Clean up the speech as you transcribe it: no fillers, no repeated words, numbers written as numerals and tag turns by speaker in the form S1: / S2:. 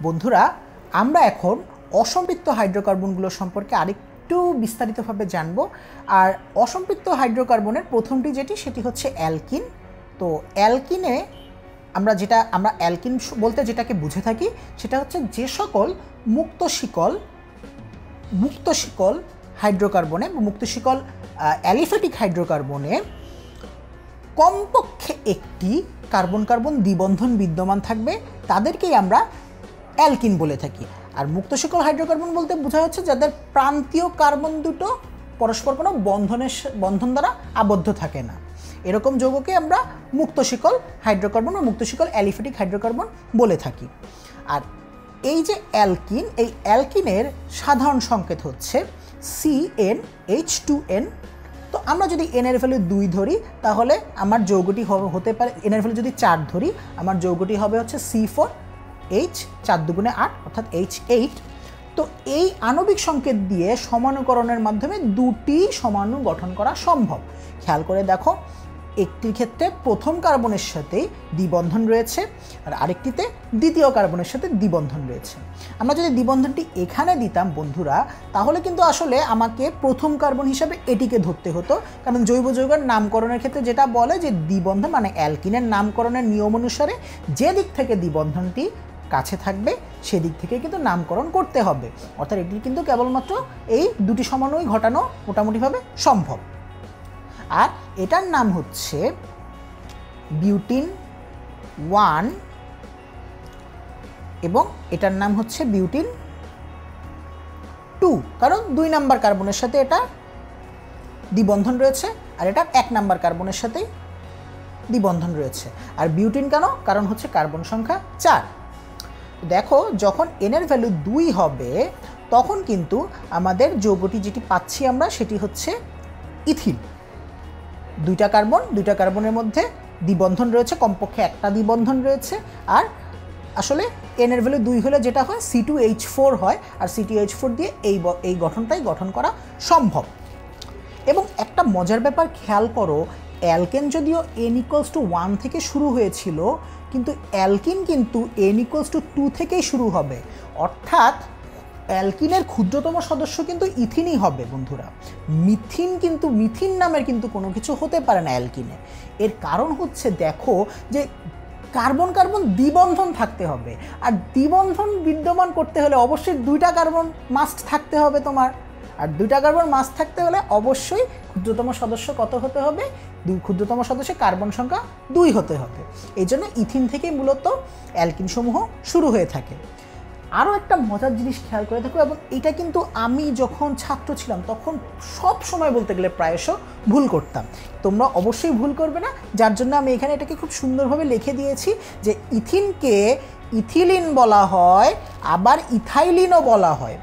S1: বন্ধুরা, আমরা এখন অসম্পৃক্ত হাইড্রোকার্বনগুলো সম্পর্কে আরেকটু বিস্তারিতভাবে জানব। আর অসম্পৃক্ত হাইড্রোকার্বনের প্রথমটি সেটি হচ্ছে অ্যালকিন। তো অ্যালকিনে আমরা অ্যালকিন বলতে যেটাকে বুঝে থাকি সেটা হচ্ছে যে সকল মুক্ত শিকল হাইড্রোকার্বনে, মুক্ত শিকল অ্যালিফ্যাটিক হাইড্রোকার্বনে কমপক্ষে একটি কার্বন কার্বন দ্বিবন্ধন বিদ্যমান থাকবে, তাদেরকেই আমরা অ্যালকিন বলে থাকি। আর মুক্ত শিকল হাইড্রোকার্বন বলতে বোঝা হচ্ছে যাদের প্রান্তীয় কার্বন দুটো পরস্পর কোনো বন্ধন দ্বারা আবদ্ধ থাকে না, এরকম যৌগকে আমরা মুক্ত শিকল হাইড্রোকার্বন বা মুক্ত শিকল অ্যালিফ্যাটিক হাইড্রোকার্বন বলে থাকি। আর এই যে অ্যালকিন, এই অ্যালকিনের সাধারণ সংকেত হচ্ছে CnH2n। তো আমরা যদি n এর ভ্যালু 2 ধরি তাহলে আমার যৌগটি হতে পারে, n এর ভ্যালু যদি 4 ধরি আমার যৌগটি হবে হচ্ছে C4H, 4 দুগুণে 8 অর্থাৎ H8। তো এই আণবিক সংকেত দিয়ে সমানুকরণের মাধ্যমে দুটি সমাণু গঠন করা সম্ভব। খেয়াল করে দেখো, একটির ক্ষেত্রে প্রথম কার্বনের সাথে দ্বিবন্ধন রয়েছে আর আরেকটিতে দ্বিতীয় কার্বনের সাথে দ্বিবন্ধন রয়েছে। আমরা যদি দ্বিবন্ধনটি এখানে দিতাম বন্ধুরা, তাহলে কিন্তু আসলে আমাকে প্রথম কার্বন হিসাবে এটিকে ধরতে হতো, কারণ জৈব যৌগের নামকরণের ক্ষেত্রে যেটা বলে যে দ্বিবন্ধন মানে অ্যালকিনের নামকরণের নিয়ম অনুসারে যে দিক থেকে দ্বিবন্ধনটি কাছে থাকবে সেদিক থেকে কিন্তু নামকরণ করতে হবে। অর্থাৎ এটি কিন্তু কেবলমাত্র এই দুটি সমাণুই ঘটানো মোটামুটিভাবে সম্ভব। আর এটার নাম হচ্ছে বিউটিন 1 এবং এটার নাম হচ্ছে বিউটিন 2, কারণ 2 নাম্বার কার্বনের সাথে এটা দ্বিবন্ধন রয়েছে আর এটা 1 নাম্বার কার্বনের সাথেই দ্বিবন্ধন রয়েছে। আর বিউটিন কেন? কারণ হচ্ছে কার্বন সংখ্যা 4। দেখো, যখন n এর ভ্যালু 2 হবে তখন কিন্তু আমাদের যৌগটি যেটি পাচ্ছি আমরা সেটি হচ্ছে ইথিল। দুইটা কার্বনের মধ্যে দ্বিবন্ধন রয়েছে, কমপক্ষে একটা দ্বিবন্ধন রয়েছে। আর আসলে n এর ভ্যালু 2 হলে যেটা হয় C2H4 হয়, আর C2H4 দিয়ে এই গঠনটাই গঠন করা সম্ভব। এবং একটা মজার ব্যাপার খেয়াল করো, অ্যালকেন যদিও n=1 থেকে শুরু হয়েছিল, কিন্তু অ্যালকিন কিন্তু n=2 থেকেই শুরু হবে। অর্থাৎ অ্যালকিনের ক্ষুদ্রতম সদস্য কিন্তু ইথিনই হবে বন্ধুরা। মিথিন নামের কিন্তু কোনো কিছু হতে পারে না অ্যালকিনে। এর কারণ হচ্ছে, দেখো যে কার্বন কার্বন দ্বিবন্ধন থাকতে হবে, আর দ্বিবন্ধন বিদ্যমান করতে হলে অবশ্যই 2টা কার্বন মাস্ট থাকতে হবে তোমার। আর 2টা কার্বন মাস্ট থাকতে হলে অবশ্যই ক্ষুদ্রতম সদস্য কত হতে হবে? ক্ষুদ্রতম সদস্যের কার্বন সংখ্যা 2 হতে হবে। এই জন্য ইথিন থেকেই মূলত অ্যালকিন সমূহ শুরু হয়ে থাকে। আরও একটা মজার জিনিস খেয়াল করে দেখো, এবং এটা কিন্তু আমি যখন ছাত্র ছিলাম তখন সব সময় বলতে গেলে প্রায়শ ভুল করতাম। তোমরা অবশ্যই ভুল করবে না, যার জন্য আমি এখানে এটাকে খুব সুন্দরভাবে লিখে দিয়েছি যে ইথিনকে ইথিলিন বলা হয়, আবার ইথাইলিনও বলা হয়।